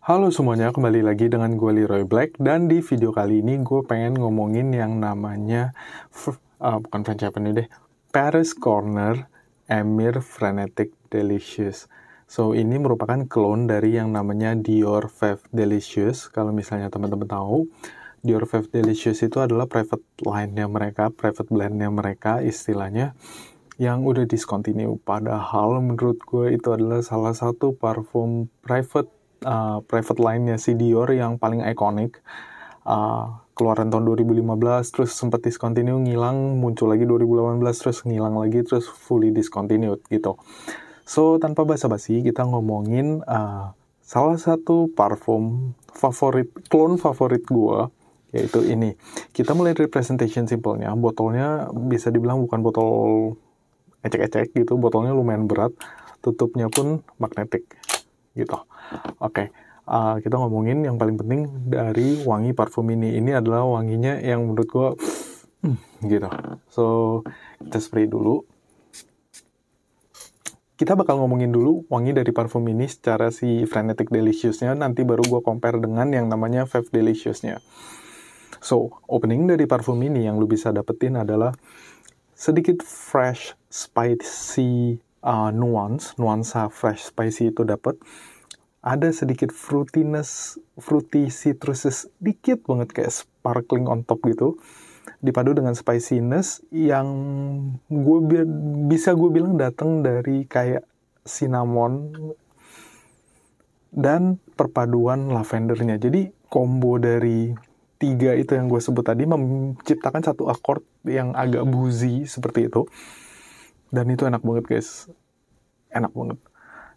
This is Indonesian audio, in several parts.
Halo semuanya, kembali lagi dengan gue Leroy Black. Dan di video kali ini gue pengen ngomongin yang namanya bukan French Japanese deh, Paris Corner Emir Frenetic Delicious. So ini merupakan clone dari yang namanya Dior Fave Delicious. Kalau misalnya teman-teman tahu, Dior Fave Delicious itu adalah private line-nya mereka, private blend-nya mereka istilahnya, yang udah discontinue. Padahal menurut gue itu adalah salah satu parfum private line-nya si Dior yang paling ikonik. Keluaran tahun 2015, terus sempat discontinue, ngilang, muncul lagi 2018, terus ngilang lagi, terus fully discontinued gitu. So, tanpa basa-basi, kita ngomongin salah satu parfum favorit, clone favorit gue, yaitu ini. Kita mulai dari presentation simpelnya. Botolnya bisa dibilang bukan botol ecek-ecek gitu, botolnya lumayan berat, tutupnya pun magnetik gitu. Oke. Kita ngomongin yang paling penting dari wangi parfum ini. Ini adalah wanginya yang menurut gue gitu. So, kita spray dulu. Kita bakal ngomongin dulu wangi dari parfum ini secara si Frenetic Delicious-nya, nanti baru gue compare dengan yang namanya Fave Delicious-nya. So, opening dari parfum ini yang lu bisa dapetin adalah sedikit fresh, spicy nuansa fresh, spicy itu dapet. Ada sedikit fruitiness, fruity citrus sedikit banget kayak sparkling on top gitu. Dipadu dengan spiciness yang bisa gue bilang datang dari kayak cinnamon dan perpaduan lavendernya. Jadi combo dari tiga itu yang gue sebut tadi menciptakan satu akord yang agak boozy seperti itu. Dan itu enak banget guys. Enak banget.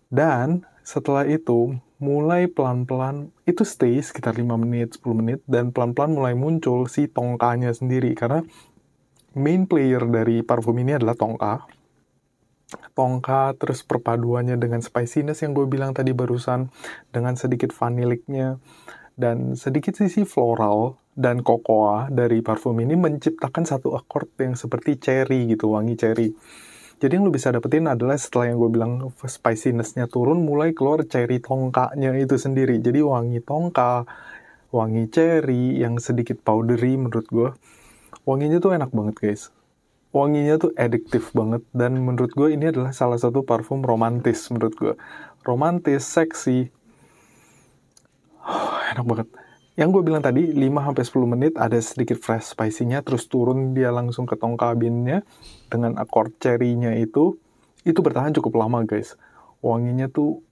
Dan setelah itu, mulai pelan-pelan, itu stay sekitar 5 menit, 10 menit, dan pelan-pelan mulai muncul si tongkanya sendiri. Karena main player dari parfum ini adalah tongka. Tongka, terus perpaduannya dengan spiciness yang gue bilang tadi barusan, dengan sedikit vaniliknya, dan sedikit sisi floral dan cocoa dari parfum ini menciptakan satu akord yang seperti cherry gitu, wangi cherry. Jadi yang lu bisa dapetin adalah setelah yang gue bilang spiciness-nya turun, mulai keluar cherry tongkanya itu sendiri. Jadi wangi tongka, wangi cherry yang sedikit powdery menurut gue. Wanginya tuh enak banget guys. Wanginya tuh addictive banget. Dan menurut gue ini adalah salah satu parfum romantis menurut gue. Romantis, seksi. Enak banget. Yang gue bilang tadi, 5-10 menit ada sedikit fresh spicy-nya, terus turun dia langsung ke tongka binnya dengan akord cherry-nya itu bertahan cukup lama guys. Wanginya tuh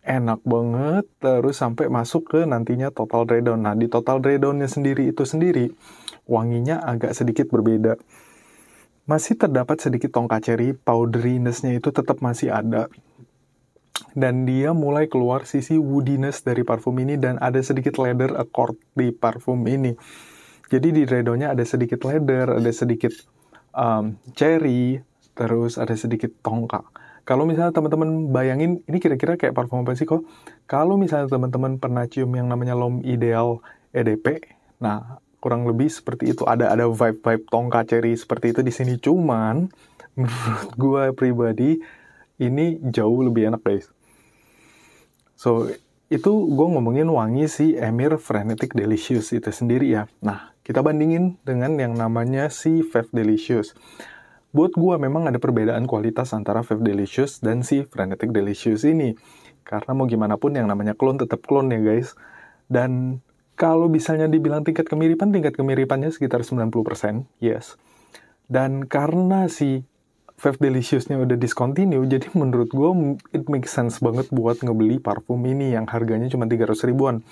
enak banget, terus sampai masuk ke nantinya Total Dry Down. Nah, di Total Dry Down-nya sendiri, wanginya agak sedikit berbeda. Masih terdapat sedikit tongka cherry, powderiness-nya itu tetap masih ada. Dan dia mulai keluar sisi woodiness dari parfum ini dan ada sedikit leather accord di parfum ini. Jadi di Dry-Down-nya ada sedikit leather, ada sedikit cherry, terus ada sedikit tongka. Kalau misalnya teman-teman bayangin, ini kira-kira kayak parfum apa sih kok? Kalau misalnya teman-teman pernah cium yang namanya L'Homme Ideal EDP, nah kurang lebih seperti itu. Ada vibe-vibe tongka cherry seperti itu di sini. Cuman menurut gue pribadi ini jauh lebih enak guys. So, itu gue ngomongin wangi si Emir Frenetic Delicious itu sendiri ya. Nah, kita bandingin dengan yang namanya si Fave Delicious. Buat gue memang ada perbedaan kualitas antara Fave Delicious dan si Frenetic Delicious ini. Karena mau gimana pun yang namanya clone tetap clone ya guys. Dan kalau misalnya dibilang tingkat kemiripannya sekitar 90%, yes. Dan karena si Fave Delicious-nya udah discontinue, jadi menurut gue it makes sense banget buat ngebeli parfum ini yang harganya cuma 300 ribuan.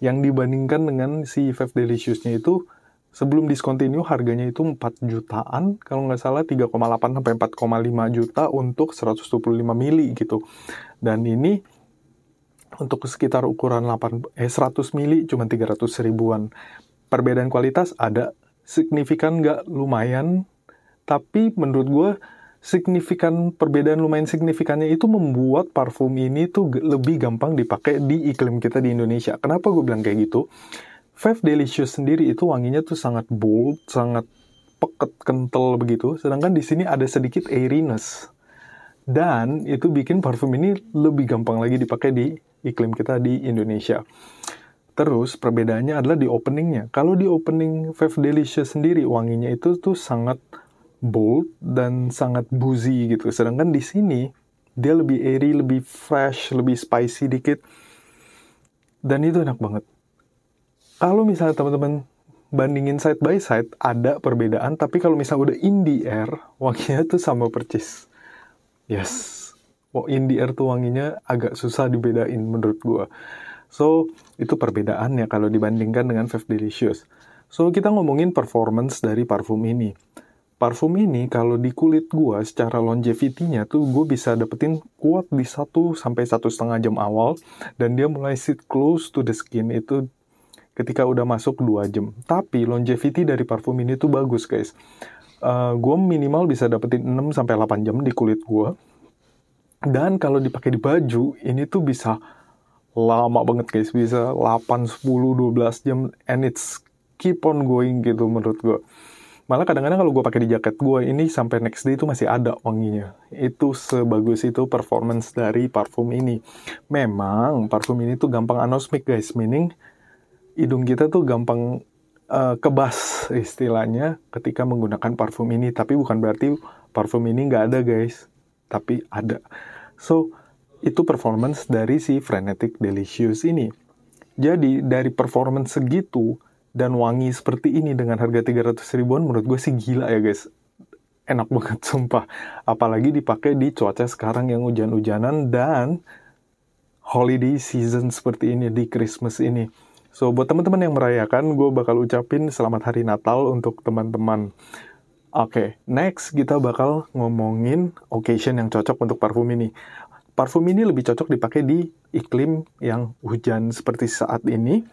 Yang dibandingkan dengan si Fave Delicious-nya itu, sebelum discontinue harganya itu 4 jutaan, kalau nggak salah 3,8 sampai 4,5 juta untuk 125 mili gitu. Dan ini untuk sekitar ukuran 100 mili cuma 300 ribuan. Perbedaan kualitas ada, signifikan nggak lumayan, tapi menurut gue perbedaan lumayan signifikannya itu membuat parfum ini tuh lebih gampang dipakai di iklim kita di Indonesia. Kenapa gue bilang kayak gitu? Fave Delicious sendiri itu wanginya tuh sangat bold, sangat peket, kental begitu. Sedangkan di sini ada sedikit airiness. Dan itu bikin parfum ini lebih gampang lagi dipakai di iklim kita di Indonesia. Terus perbedaannya adalah di openingnya. Kalau di opening Fave Delicious sendiri, wanginya itu tuh sangat bold dan sangat boozy gitu. Sedangkan di sini, dia lebih airy, lebih fresh, lebih spicy dikit. Dan itu enak banget. Kalau misalnya teman-teman bandingin side by side, ada perbedaan. Tapi kalau misalnya udah in the air, wanginya tuh sama percis. Yes. In the air tuh wanginya agak susah dibedain menurut gue. So, itu perbedaannya kalau dibandingkan dengan Fave Delicious. So, kita ngomongin performance dari parfum ini. Parfum ini kalau di kulit gue secara longevity-nya tuh gue bisa dapetin kuat di 1-1,5 jam awal. Dan dia mulai sit close to the skin itu ketika udah masuk 2 jam. Tapi longevity dari parfum ini tuh bagus guys. Gue minimal bisa dapetin 6-8 jam di kulit gue. Dan kalau dipakai di baju, ini tuh bisa lama banget guys, bisa 8, 10, 12 jam, and it's keep on going gitu menurut gue. Malah kadang-kadang kalau gue pakai di jaket gue, ini sampai next day itu masih ada wanginya. Itu sebagus itu performance dari parfum ini. Memang parfum ini tuh gampang anosmik guys, meaning hidung kita tuh gampang kebas istilahnya ketika menggunakan parfum ini. Tapi bukan berarti parfum ini nggak ada guys, tapi ada. So, itu performance dari si Frenetic Delicious ini. Jadi, dari performance segitu, dan wangi seperti ini dengan harga 300 ribuan, menurut gue sih gila ya guys. Enak banget, sumpah. Apalagi dipakai di cuaca sekarang yang hujan-hujanan, dan holiday season seperti ini, di Christmas ini. So, buat teman-teman yang merayakan, gue bakal ucapin Selamat Hari Natal untuk teman-teman. Oke, next kita bakal ngomongin occasion yang cocok untuk parfum ini. Parfum ini lebih cocok dipakai di iklim yang hujan seperti saat ini,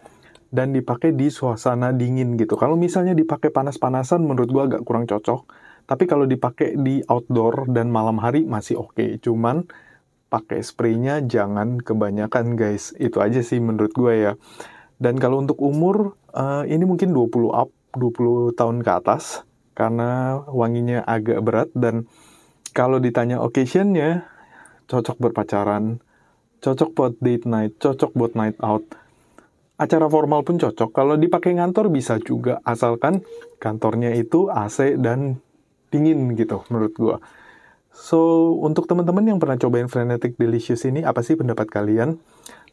dan dipakai di suasana dingin gitu. Kalau misalnya dipakai panas-panasan, menurut gue agak kurang cocok. Tapi kalau dipakai di outdoor dan malam hari masih oke. Cuman pakai spraynya jangan kebanyakan guys. Itu aja sih menurut gue ya. Dan kalau untuk umur, ini mungkin 20 up, 20 tahun ke atas. Karena wanginya agak berat, dan kalau ditanya occasionnya, cocok buat pacaran, cocok buat date night, cocok buat night out. Acara formal pun cocok. Kalau dipakai ngantor bisa juga, asalkan kantornya itu AC dan dingin gitu menurut gua. So, untuk teman-teman yang pernah cobain Frenetic Delicious ini, apa sih pendapat kalian?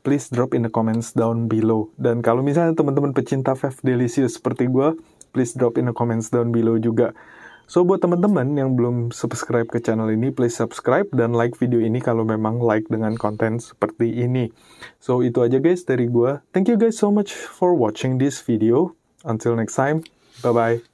Please drop in the comments down below. Dan kalau misalnya teman-teman pecinta Fave Delicious seperti gua, please drop in the comments down below juga. So, buat teman-teman yang belum subscribe ke channel ini, please subscribe dan like video ini kalau memang like dengan konten seperti ini. So, itu aja guys dari gue. Thank you guys so much for watching this video. Until next time, bye-bye.